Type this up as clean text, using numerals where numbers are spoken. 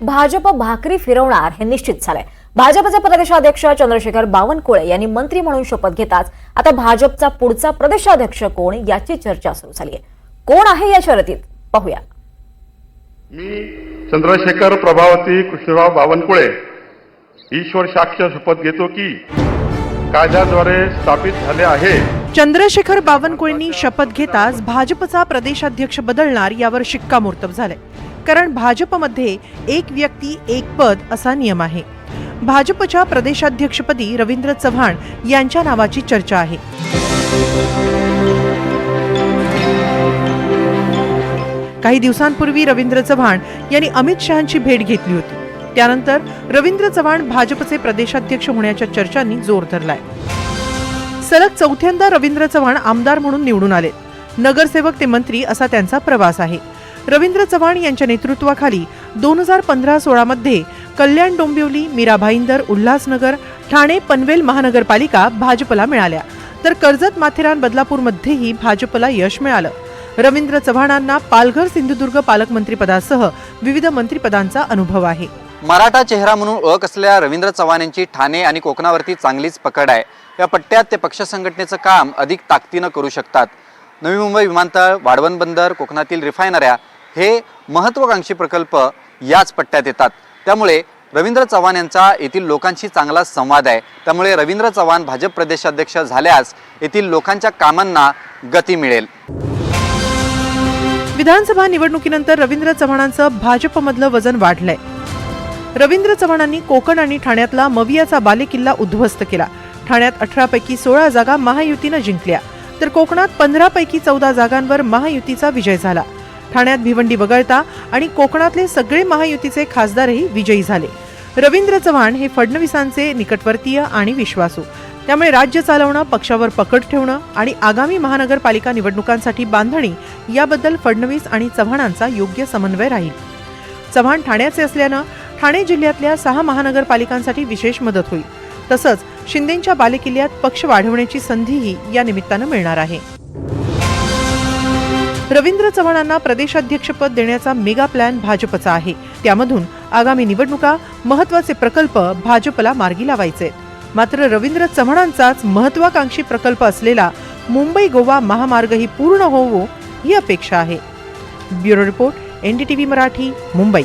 भाजप भाकरी फिरवणार हे निश्चित झालंय। भाजपचे प्रदेशाध्यक्ष चंद्रशेखर बावनकुळे यांनी मंत्री म्हणून शपथ घेताच आता भाजपचा पुढचा प्रदेशाध्यक्ष कोण याची चर्चा सुरू झाली आहे। कोण आहे या शर्यतीत पाहूया। मी चंद्रशेखर प्रभावती कृष्णराव बावनकुळे ईश्वर साक्ष शपथ घेतो की कायद्याद्वारे स्थापित झाले आहे। चंद्रशेखर बावनकुळेंनी शपथ घेताच भाजपचा प्रदेशाध्यक्ष बदलणार यावर शिक्कामोर्तब झाले। कारण भाजपमध्ये एक व्यक्ती एक पद असा नियम आहे। भाजपच्या प्रदेशाध्यक्षपदी रवींद्र चव्हाण यांच्या नावाची चर्चा आहे। काही दिवसांपूर्वी रवींद्र चव्हाण यांनी अमित शहांची भेट घेतली होती। त्यानंतर रवींद्र चव्हाण भाजपचे प्रदेशाध्यक्ष होण्याच्या चर्चांनी जोर धरलाय। सलग चौथ्यांदा रवींद्र चव्हाण आमदार म्हणून निवडून आले। नगरसेवक ते मंत्री असा त्यांचा प्रवास आहे। रवींद्र चव्हाण यांच्या नेतृत्वाखाली 2015-16 मध्ये कल्याण डोंबिवली, मीरा भाईंदर, उल्हासनगर, ठाणे पनवेल महानगरपालिका भाजपला मिळाल्या, तर कर्जत, माथेरान, बदलापूरमध्येही भाजपला यश मिळालं। रवींद्र चव्हाणांना पालघर, सिंधुदुर्ग पालकमंत्रीपदासह विविध मंत्रिपदांचा अनुभव आहे। मराठा चेहरा म्हणून ओळख असलेल्या रवींद्र चव्हाण यांची ठाणे आणि कोकणावरती चांगलीच पकड आहे। या पट्ट्यात ते पक्ष संघटनेचं काम अधिक ताकदीनं करू शकतात। नवी मुंबई विमानतळ, वाढवण बंदर, कोकणातील रिफायनऱ्या हे महत्त्वाकांक्षी प्रकल्प याच पट्ट्यात येतात। त्यामुळे रवींद्र चव्हाण यांचा येथील लोकांशी चांगला संवाद आहे। त्यामुळे रवींद्र चव्हाण भाजप प्रदेशाध्यक्ष झाल्यास येथील लोकांच्या कामांना गती मिळेल। विधानसभा निवडणुकीनंतर रवींद्र चव्हाणांचं भाजपमधलं वजन वाढलंय। रवींद्र चव्हाणांनी कोकण आणि ठाण्यातला मवियाचा बालेकिल्ला उद्ध्वस्त केला। ठाण्यात 18 पैकी 16 जागा महायुतीनं जिंकल्या, तर कोकणात 15 पैकी 14 जागांवर महायुतीचा विजय झाला। ठाण्यात भिवंडी वगळता आणि कोकणातले सगळे महायुतीचे खासदारही विजयी झाले। रवींद्र चव्हाण हे फडणवीसांचे निकटवर्तीय आणि विश्वासू, त्यामुळे राज्य चालवणं, पक्षावर पकड ठेवणं आणि आगामी महानगरपालिका निवडणुकांसाठी बांधणी याबद्दल फडणवीस आणि चव्हाणांचा योग्य समन्वय राहील। चव्हाण ठाण्याचे असल्यानं ठाणे जिल्ह्यातल्या 6 महानगरपालिकांसाठी विशेष मदत होईल। तसंच शिंदेंच्या बालेकिल्ल्यात पक्ष वाढवण्याची संधीही या निमित्तानं मिळणार आहे। रवींद्र चव्हाणांना प्रदेशाध्यक्षपद देण्याचा मेगा प्लॅन भाजपचा आहे। त्यामधून आगामी निवडणुका, महत्त्वाचे प्रकल्प भाजपला मार्गी लावायचे। मात्र रवींद्र चव्हाणांचाच महत्त्वाकांक्षी प्रकल्प असलेला मुंबई गोवा महामार्गही पूर्ण होवो ही अपेक्षा आहे। Bureau report, NDTV Marathi, Mumbai.